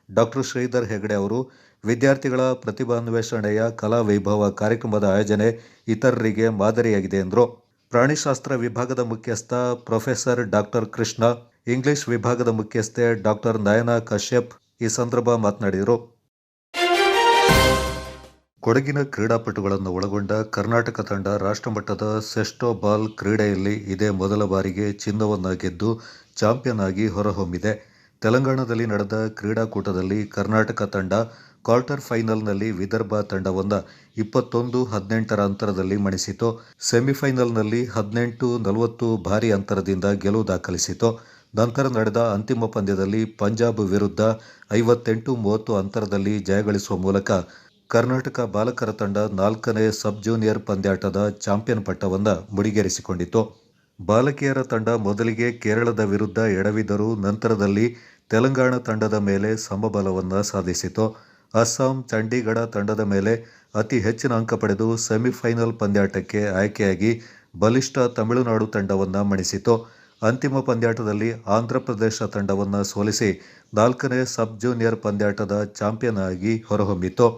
ಡಾಕ್ಟರ್ ಶ್ರೀಧರ್ ಹೆಗಡೆ ಅವರು ವಿದ್ಯಾರ್ಥಿಗಳ ಪ್ರತಿಭಾನ್ವೇಷಣೆಯ ಕಲಾ ವೈಭವ ಕಾರ್ಯಕ್ರಮದ ಆಯೋಜನೆ ಇತರರಿಗೆ ಮಾದರಿಯಾಗಿದೆ ಎಂದರು. ಪ್ರಾಣಿಶಾಸ್ತ್ರ ವಿಭಾಗದ ಮುಖ್ಯಸ್ಥ ಪ್ರೊಫೆಸರ್ ಡಾಕ್ಟರ್ ಕೃಷ್ಣ, ಇಂಗ್ಲಿಷ್ ವಿಭಾಗದ ಮುಖ್ಯಸ್ಥೆ ಡಾಕ್ಟರ್ ನಯನ ಕಶ್ಯಪ್ ಈ ಸಂದರ್ಭ ಮಾತನಾಡಿದರು. ಕೊಡಗಿನ ಕ್ರೀಡಾಪಟುಗಳನ್ನು ಒಳಗೊಂಡ ಕರ್ನಾಟಕ ತಂಡ ರಾಷ್ಟ್ರಮಟ್ಟದ ಸೆಸ್ಟೋ ಬಾಲ್ ಕ್ರೀಡೆಯಲ್ಲಿ ಇದೇ ಮೊದಲ ಬಾರಿಗೆ ಚಿನ್ನವನ್ನು ಗೆದ್ದು ಚಾಂಪಿಯನ್ ಆಗಿ ಹೊರಹೊಮ್ಮಿದೆ. ತೆಲಂಗಾಣದಲ್ಲಿ ನಡೆದ ಕ್ರೀಡಾಕೂಟದಲ್ಲಿ ಕರ್ನಾಟಕ ತಂಡ ಕ್ವಾರ್ಟರ್ ಫೈನಲ್ನಲ್ಲಿ ವಿದರ್ಭ ತಂಡವನ್ನು 21-18 ಅಂತರದಲ್ಲಿ ಮಣಿಸಿತು. ಸೆಮಿಫೈನಲ್ನಲ್ಲಿ 18-40 ಭಾರೀ ಅಂತರದಿಂದ ಗೆಲುವು ದಾಖಲಿಸಿತು. ನಂತರ ನಡೆದ ಅಂತಿಮ ಪಂದ್ಯದಲ್ಲಿ ಪಂಜಾಬ್ ವಿರುದ್ಧ 58-30 ಅಂತರದಲ್ಲಿ ಜಯಗಳಿಸುವ ಮೂಲಕ ಕರ್ನಾಟಕ ಬಾಲಕರ ತಂಡ 4ನೇ ಸಬ್ ಜೂನಿಯರ್ ಪಂದ್ಯಾಟದ ಚಾಂಪಿಯನ್ ಪಟ್ಟವನ್ನು ಮುಡಿಗೇರಿಸಿಕೊಂಡಿತು. ಬಾಲಕಿಯರ ತಂಡ ಮೊದಲಿಗೆ ಕೇರಳದ ವಿರುದ್ಧ ಎಡವಿದರೂ ನಂತರದಲ್ಲಿ ತೆಲಂಗಾಣ ತಂಡದ ಮೇಲೆ ಸಮಬಲವನ್ನು ಸಾಧಿಸಿತು. ಅಸ್ಸಾಂ ಚಂಡೀಗಢ ತಂಡದ ಮೇಲೆ ಅತಿ ಹೆಚ್ಚಿನ ಅಂಕ ಪಡೆದು ಸೆಮಿಫೈನಲ್ ಪಂದ್ಯಾಟಕ್ಕೆ ಆಯ್ಕೆಯಾಗಿ ಬಲಿಷ್ಠ ತಮಿಳುನಾಡು ತಂಡವನ್ನು ಮಣಿಸಿತು. ಅಂತಿಮ ಪಂದ್ಯಾಟದಲ್ಲಿ ಆಂಧ್ರಪ್ರದೇಶ ತಂಡವನ್ನು ಸೋಲಿಸಿ 4ನೇ ಸಬ್ ಜೂನಿಯರ್ ಪಂದ್ಯಾಟದ ಚಾಂಪಿಯನ್ ಆಗಿ ಹೊರಹೊಮ್ಮಿತು.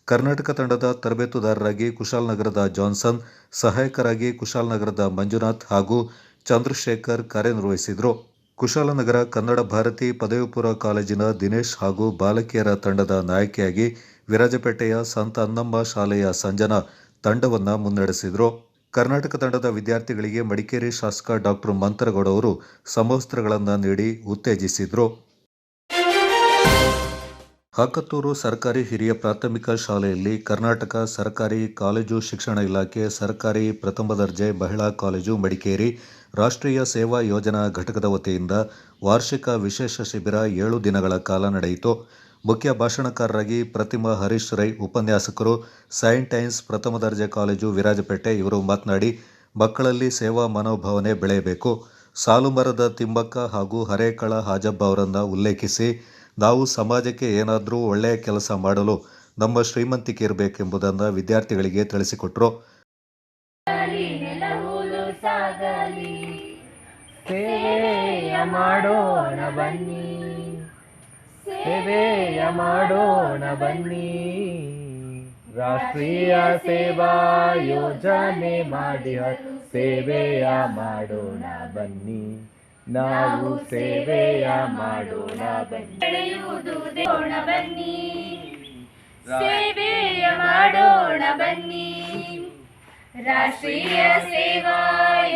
ಕರ್ನಾಟಕ ತಂಡದ ತರಬೇತುದಾರರಾಗಿ ಕುಶಾಲನಗರದ ಜಾನ್ಸನ್, ಸಹಾಯಕರಾಗಿ ಕುಶಾಲನಗರದ ಮಂಜುನಾಥ್ ಹಾಗೂ ಚಂದ್ರಶೇಖರ್ ಕಾರ್ಯನಿರ್ವಹಿಸಿದರು. ಕುಶಾಲನಗರ ಕನ್ನಡ ಭಾರತಿ ಪದವಿ ಪೂರ್ವ ಕಾಲೇಜಿನ ದಿನೇಶ್ ಹಾಗೂ ಬಾಲಕಿಯರ ತಂಡದ ನಾಯಕಿಯಾಗಿ ವಿರಾಜಪೇಟೆಯ ಸಂತ ಅನ್ನಮ್ಮ ಶಾಲೆಯ ಸಂಜನಾ ತಂಡವನ್ನು ಮುನ್ನಡೆಸಿದರು. ಕರ್ನಾಟಕ ತಂಡದ ವಿದ್ಯಾರ್ಥಿಗಳಿಗೆ ಮಡಿಕೇರಿ ಶಾಸಕ ಡಾಕ್ಟರ್ ಮಂತರಗೌಡ ಅವರು ಸಮವಸ್ತ್ರಗಳನ್ನು ನೀಡಿ ಉತ್ತೇಜಿಸಿದರು. ಹಾಕತ್ತೂರು ಸರ್ಕಾರಿ ಹಿರಿಯ ಪ್ರಾಥಮಿಕ ಶಾಲೆಯಲ್ಲಿ ಕರ್ನಾಟಕ ಸರ್ಕಾರಿ ಕಾಲೇಜು ಶಿಕ್ಷಣ ಇಲಾಖೆ ಸರ್ಕಾರಿ ಪ್ರಥಮ ದರ್ಜೆ ಮಹಿಳಾ ಕಾಲೇಜು ಮಡಿಕೇರಿ ರಾಷ್ಟ್ರೀಯ ಸೇವಾ ಯೋಜನಾ ಘಟಕದ ವತಿಯಿಂದ ವಾರ್ಷಿಕ ವಿಶೇಷ ಶಿಬಿರ 7 ದಿನಗಳ ಕಾಲ ನಡೆಯಿತು. ಮುಖ್ಯ ಭಾಷಣಕಾರರಾಗಿ ಪ್ರತಿಮಾ ಹರೀಶ್ ರೈ ಉಪನ್ಯಾಸಕರು, ಸೈಂಟ್ ಐನ್ಸ್ ಪ್ರಥಮ ದರ್ಜೆ ಕಾಲೇಜು ವಿರಾಜಪೇಟೆ ಇವರು ಮಾತನಾಡಿ, ಮಕ್ಕಳಲ್ಲಿ ಸೇವಾ ಮನೋಭಾವನೆ ಬೆಳೆಯಬೇಕು. ಸಾಲುಮರದ ತಿಮ್ಮಕ್ಕ ಹಾಗೂ ಹರೇಕಳ ಹಾಜಬ್ಬ ಅವರನ್ನು ಉಲ್ಲೇಖಿಸಿ, ನಾವು ಸಮಾಜಕ್ಕೆ ಏನಾದರೂ ಒಳ್ಳೆಯ ಕೆಲಸ ಮಾಡಲು ನಮ್ಮ ಶ್ರೀಮಂತಿಕೆ ಇರಬೇಕೆಂಬುದನ್ನು ವಿದ್ಯಾರ್ಥಿಗಳಿಗೆ ತಿಳಿಸಿಕೊಟ್ಟರು. ಸೇವೆಯ ಮಾಡೋಣ ಬನ್ನಿ, ಸೇವೆಯ ಮಾಡೋಣ ಬನ್ನಿ, ರಾಷ್ಟ್ರೀಯ ಸೇವಾ ಯೋಜನೆ ಮಾಡಿ ಸೇವೆಯ ಮಾಡೋಣ ಬನ್ನಿ, ನಾವು ಸೇವೆಯ ಮಾಡೋಣ ಬನ್ನಿ, ಬನ್ನಿ ಸೇವೆಯ ಮಾಡೋಣ ಬನ್ನಿ, ರಾಷ್ಟ್ರೀಯ ಸೇವಾ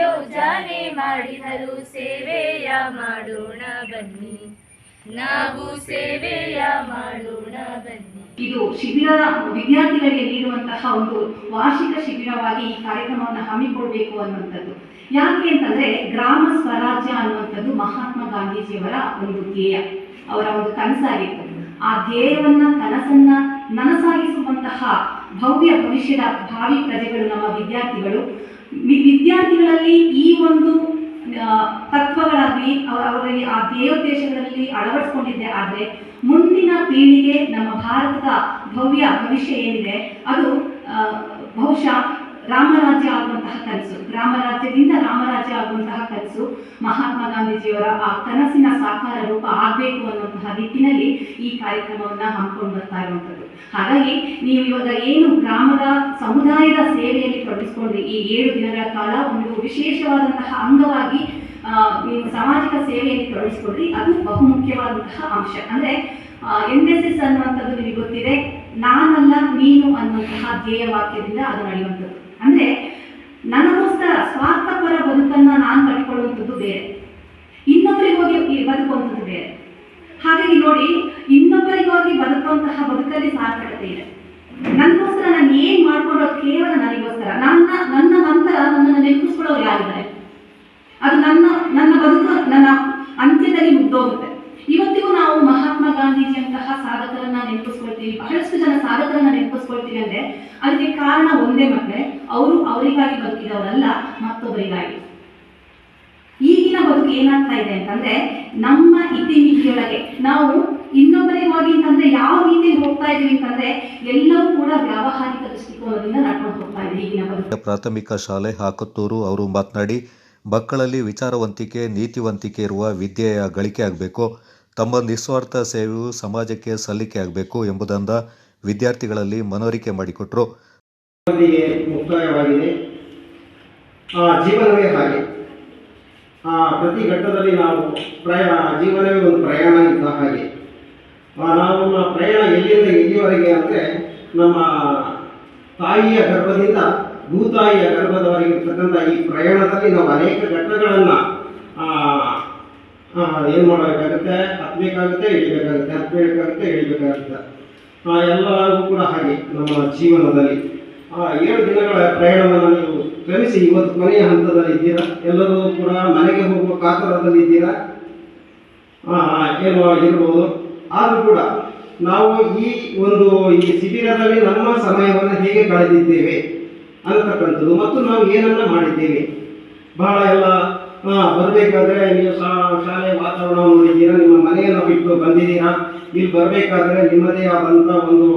ಯೋಜನೆ ಮಾಡಿದರು ಸೇವೆಯ ಮಾಡೋಣ ಬನ್ನಿ, ನಾವು ಸೇವೆಯ ಮಾಡೋಣ ಬನ್ನಿ. ಇದು ಶಿಬಿರದ ವಿದ್ಯಾರ್ಥಿಗಳಿಗೆ ನೀಡುವಂತಹ ಒಂದು ವಾರ್ಷಿಕ ಶಿಬಿರವಾಗಿ ಈ ಕಾರ್ಯಕ್ರಮವನ್ನು ಹಮ್ಮಿಕೊಳ್ಬೇಕು ಅನ್ನುವಂಥದ್ದು. ಯಾಕೆ ಅಂತಂದ್ರೆ ಗ್ರಾಮ ಸ್ವರಾಜ್ಯ ಅನ್ನುವಂಥದ್ದು ಮಹಾತ್ಮ ಗಾಂಧೀಜಿಯವರ ಒಂದು ಧ್ಯೇಯ, ಅವರ ಒಂದು ಕನಸಾಗಿತ್ತು. ಆ ಧ್ಯೇಯವನ್ನ ಕನಸನ್ನ ನನಸಾಗಿಸುವಂತಹ ಭವ್ಯ ಭವಿಷ್ಯದ ಭಾವಿ ಪ್ರಜೆಗಳು ನಮ್ಮ ವಿದ್ಯಾರ್ಥಿಗಳು. ವಿದ್ಯಾರ್ಥಿಗಳಲ್ಲಿ ಈ ಒಂದು ತತ್ವಗಳಾಗಲಿ ಅವರಲ್ಲಿ ಆ ಧ್ಯೇಯೋದ್ದೇಶಗಳಲ್ಲಿ ಅಳವಡಿಸಿಕೊಂಡಿದ್ದೆ ಆದರೆ ಮುಂದಿನ ಪೀಳಿಗೆ ನಮ್ಮ ಭಾರತದ ಭವ್ಯ ಭವಿಷ್ಯ ಏನಿದೆ ಅದು ಬಹುಶಃ ರಾಮರಾಜ್ಯ ಆಗುವಂತಹ ಕನಸು, ರಾಮರಾಜ್ಯದಿಂದ ರಾಮರಾಜ್ಯ ಆಗುವಂತಹ ಕನಸು ಮಹಾತ್ಮ ಗಾಂಧೀಜಿಯವರ ಆ ಕನಸಿನ ಸಾಕಾರ ರೂಪ ಆಗಬೇಕು ಅನ್ನುವಂತಹ ನಿಟ್ಟಿನಲ್ಲಿ ಈ ಕಾರ್ಯಕ್ರಮವನ್ನು ಹಮ್ಮಿಕೊಂಡು ಬರ್ತಾ ಇರುವಂಥದ್ದು. ಹಾಗಾಗಿ ನೀವು ಇವಾಗ ಏನು ಗ್ರಾಮದ ಸಮುದಾಯದ ಸೇವೆಯಲ್ಲಿ ತೊಡಗಿಸ್ಕೊಂಡ್ರಿ, ಈ 7 ದಿನಗಳ ಕಾಲ ಒಂದು ವಿಶೇಷವಾದಂತಹ ಅಂಗವಾಗಿ ನೀವು ಸಾಮಾಜಿಕ ಸೇವೆಯಲ್ಲಿ ತೊಡಗಿಸ್ಕೊಂಡ್ರಿ, ಅದು ಬಹುಮುಖ್ಯವಾದಂತಹ ಅಂಶ. ಅಂದರೆ NSS ಅನ್ನುವಂಥದ್ದು ನಿಮಗೆ ಗೊತ್ತಿದೆ, ನಾನಲ್ಲ ನೀನು ಅನ್ನುವಂತಹ ಧ್ಯೇಯ ವಾಕ್ಯದಿಂದ ಅದು ನಡೆಯುವಂಥದ್ದು. ಅಂದರೆ ನನಗೋಸ್ಕರ ಸ್ವಾರ್ಥಪರ ಬದುಕನ್ನು ನಾನು ಕಟ್ಕೊಳ್ಳುವಂಥದ್ದು ಬೇರೆ, ಇನ್ನೊಬ್ಬರಿಗೋಗಿ ಬದುಕುವಂಥದ್ದು ಬೇರೆ. ಹಾಗಾಗಿ ನೋಡಿ, ಇನ್ನೊಬ್ಬರಿಗಾಗಿ ಬದುಕುವಂತಹ ಬದುಕಲ್ಲಿ ಸಾರ್ಥಕತೆ ಇದೆ. ನನಗೋಸ್ಕರ ನಾನು ಏನು ಮಾಡ್ಕೊಳ್ಳೋದು ಕೇವಲ ನನಗೋಸ್ಕರ, ನನ್ನ ನಂತರ ನನ್ನನ್ನು ನೆನಪಿಸ್ಕೊಳ್ಳೋರು ಯಾರಿದ್ದಾರೆ, ಅದು ನನ್ನ ಬದುಕು ನನ್ನ ಅಂತ್ಯದಲ್ಲಿ ಮುಗ್ದೋಗುತ್ತೆ. ಇವತ್ತಿಗೂ ನಾವು ಮಹಾತ್ಮ ಗಾಂಧೀಜಿಯಂತಹ ಸಾಧಕರನ್ನ ನೆನಪಿಸ್ಕೊಳ್ತೀವಿ, ಬಹಳಷ್ಟು ಜನ ಸಾಧಕರನ್ನ ನೆನಪಿಸ್ಕೊಳ್ತೀವಿ ಅಂದ್ರೆ ಅದಕ್ಕೆ ಕಾರಣ ಒಂದೇ ಮಕ್ಕಳೇ, ಅವರು ಅವರಿಗಾಗಿ ಬದುಕಿದವರಲ್ಲ, ಮತ್ತೊಬ್ಬರಿಗಾಗಿ. ಈಗಿನ ಬದುಕು ಏನಾಗ್ತಾ ಇದೆ ಅಂತಂದ್ರೆ ನಮ್ಮ ಇತಿಮಿತಿಯೊಳಗೆ ನಾವು ಇನ್ನೊಬ್ಬರಿಗಾಗಿ ಅಂತಂದ್ರೆ ಯಾವ ರೀತಿಯಲ್ಲಿ ಹೋಗ್ತಾ ಇದೀವಿ ಅಂತಂದ್ರೆ ಎಲ್ಲವೂ ಕೂಡ ವ್ಯಾವಹಾರಿಕ ದೃಷ್ಟಿಕೋನದಿಂದ ನಡ್ಕೊಂಡು ಹೋಗ್ತಾ ಇದೆ ಈಗಿನ ಬದುಕು. ಪ್ರಾಥಮಿಕ ಶಾಲೆ ಹಾಕತ್ತೂರು ಅವರು ಮಾತನಾಡಿ, ಮಕ್ಕಳಲ್ಲಿ ವಿಚಾರವಂತಿಕೆ, ನೀತಿವಂತಿಕೆ ಇರುವ ವಿದ್ಯೆಯ ಗಳಿಕೆ ಆಗಬೇಕು. ತಮ್ಮ ನಿಸ್ವಾರ್ಥ ಸೇವೆಯು ಸಮಾಜಕ್ಕೆ ಸಲ್ಲಿಕೆ ಆಗಬೇಕು ಎಂಬುದರಿಂದ ವಿದ್ಯಾರ್ಥಿಗಳಲ್ಲಿ ಮನವರಿಕೆ ಮಾಡಿಕೊಟ್ರು. ಮುಕ್ತಾಯವಾಗಿದೆ. ಜೀವನವೇ ಹಾಗೆ, ಪ್ರತಿ ಘಟ್ಟದಲ್ಲಿ ನಾವು ಜೀವನವೇ ಒಂದು ಪ್ರಯಾಣ ಇದ್ದ ಹಾಗೆ. ನಾವು ಪ್ರಯಾಣ ಎಲ್ಲಿಂದ ಎಲ್ಲಿವರೆಗೆ ಅಂದರೆ ನಮ್ಮ ತಾಯಿಯ ಗರ್ಭದಿಂದ ಭೂತಾಯಿಯ ಗರ್ಭದವರೆಗೆ ಇರ್ತಕ್ಕಂಥ ಈ ಪ್ರಯಾಣದಲ್ಲಿ ನಾವು ಅನೇಕ ಘಟ್ಟಗಳನ್ನು ಏನು ಮಾಡಬೇಕಾಗುತ್ತೆ, ಹತ್ತಬೇಕಾಗುತ್ತೆ, ಇಳಿಬೇಕಾಗುತ್ತೆ. ಎಲ್ಲರಿಗೂ ಕೂಡ ಹಾಗೆ ನಮ್ಮ ಜೀವನದಲ್ಲಿ 7 ದಿನಗಳ ಪ್ರಯಾಣವನ್ನು ನೀವು ಕ್ರಮಿಸಿ ಇವತ್ತು ಕೊನೆಯ ಹಂತದಲ್ಲಿ ಇದ್ದೀರಾ. ಎಲ್ಲರೂ ಕೂಡ ಮನೆಗೆ ಹೋಗುವ ಕಾತರದಲ್ಲಿ ಇದ್ದೀರಾ, ಏನೋ ಇರ್ಬೋದು. ಆದರೂ ಕೂಡ ನಾವು ಈ ಶಿಬಿರದಲ್ಲಿ ನಮ್ಮ ಸಮಯವನ್ನು ಹೇಗೆ ಕಳೆದಿದ್ದೇವೆ ಅನ್ನತಕ್ಕಂಥದ್ದು ಮತ್ತು ನಾವು ಏನನ್ನ ಮಾಡಿದ್ದೇವೆ. ಬಹಳ ಎಲ್ಲ ಬರಬೇಕಾದ್ರೆ ನೀವು ಶಾಲೆಯ ವಾತಾವರಣ ನೋಡಿದ್ದೀರಾ, ನಿಮ್ಮ ಮನೆಯನ್ನು ಬಿಟ್ಟು ಬಂದಿದ್ದೀರಾ. ಇಲ್ಲಿ ಬರಬೇಕಾದ್ರೆ ನಿಮ್ಮದೇ ಆದಂಥ ಒಂದು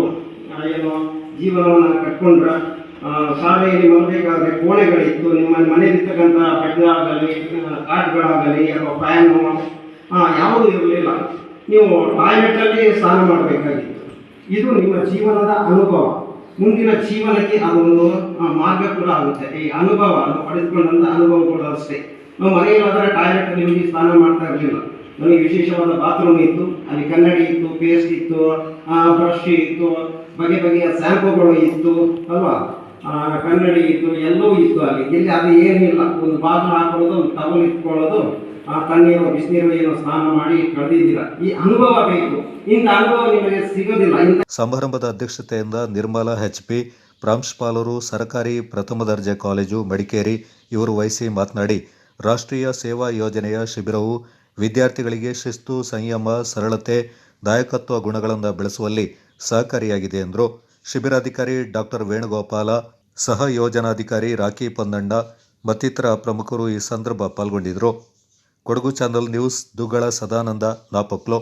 ಏನು ಜೀವನವನ್ನು ಕಟ್ಕೊಂಡ್ರ. ಶಾಲೆಯಲ್ಲಿ ಬರಬೇಕಾದ್ರೆ ಕೋಣೆಗಳಿತ್ತು, ನಿಮ್ಮ ಮನೆಯಲ್ಲಿರ್ತಕ್ಕಂಥ ಬೆಡ್ ಆಗಲಿ, ಕಾಟ್ಗಳಾಗಲಿ ಅಥವಾ ಫ್ಯಾನು ಯಾವುದೂ ಇರಲಿಲ್ಲ. ನೀವು ಟಾಯ್ಲೆಟಲ್ಲಿ ಸ್ನಾನ ಮಾಡಬೇಕಾಗಿತ್ತು. ಇದು ನಿಮ್ಮ ಜೀವನದ ಅನುಭವ. ಮುಂದಿನ ಜೀವನಕ್ಕೆ ಅದೊಂದು ಮಾರ್ಗ ಕೂಡ ಆಗುತ್ತೆ. ಈ ಅನುಭವ ಪಡೆದುಕೊಂಡಂಥ ಅನುಭವ ಕೂಡ ಅಷ್ಟೇ. ನಾವು ಮನೆಯಲ್ಲಾದರೆ ಟಾಯ್ಲೆಟಲ್ಲಿ ಹೋಗಿ ಸ್ನಾನ ಮಾಡ್ತಾ ಇರಲಿಲ್ಲ. ನಮಗೆ ವಿಶೇಷವಾದ ಬಾತ್ರೂಮ್ ಇತ್ತು, ಅಲ್ಲಿ ಕನ್ನಡಿ ಇತ್ತು, ಪೇಸ್ಟ್ ಇತ್ತು, ಬ್ರಷ್ ಇತ್ತು, ಬಗೆಯ ಸ್ಯಾಂಪುಗಳು ಇತ್ತು ಅಲ್ವಾ, ಕನ್ನಡಿ ಇತ್ತು, ಎಲ್ಲವೂ ಇತ್ತು. ಇಲ್ಲಿ ಅದು ಏನಿಲ್ಲ. ಒಂದು ಬಾಗಿಲು ಹಾಕೊಳ್ಳೋದು, ಒಂದು ಟವಲ್ ಇಟ್ಕೊಳ್ಳೋದು, ತಣ್ಣೀರು ಬಿಸಿನೀರು ಏನೋ ಸ್ನಾನ ಮಾಡಿ ಕಳೆದಿದ್ದೀರಾ. ಈ ಅನುಭವ ಬೇಕು. ಇಂಥ ಅನುಭವ ನಿಮಗೆ ಸಿಗೋದಿಲ್ಲ. ಸಮಾರಂಭದ ಅಧ್ಯಕ್ಷತೆಯಿಂದ ನಿರ್ಮಲಾ HP, ಪ್ರಾಂಶುಪಾಲರು, ಸರ್ಕಾರಿ ಪ್ರಥಮ ದರ್ಜೆ ಕಾಲೇಜು ಮಡಿಕೇರಿ ಇವರು ವಹಿಸಿ ಮಾತನಾಡಿ, ರಾಷ್ಟ್ರೀಯ ಸೇವಾ ಯೋಜನೆಯ ಶಿಬಿರವು ವಿದ್ಯಾರ್ಥಿಗಳಿಗೆ ಶಿಸ್ತು, ಸಂಯಮ, ಸರಳತೆ, ದಾಯಕತ್ವ ಗುಣಗಳನ್ನು ಬೆಳೆಸುವಲ್ಲಿ ಸಹಕಾರಿಯಾಗಿದೆ ಎಂದರು. ಶಿಬಿರಾಧಿಕಾರಿ ಡಾಕ್ಟರ್ ವೇಣುಗೋಪಾಲ, ಸಹ ಯೋಜನಾಧಿಕಾರಿ ರಾಖಿ ಪೊನ್ನಣ್ಣ ಮತ್ತಿತರ ಪ್ರಮುಖರು ಈ ಸಂದರ್ಭ ಪಾಲ್ಗೊಂಡಿದ್ದರು. Kodagu channel news, Duggala Sadananda, Napoklu.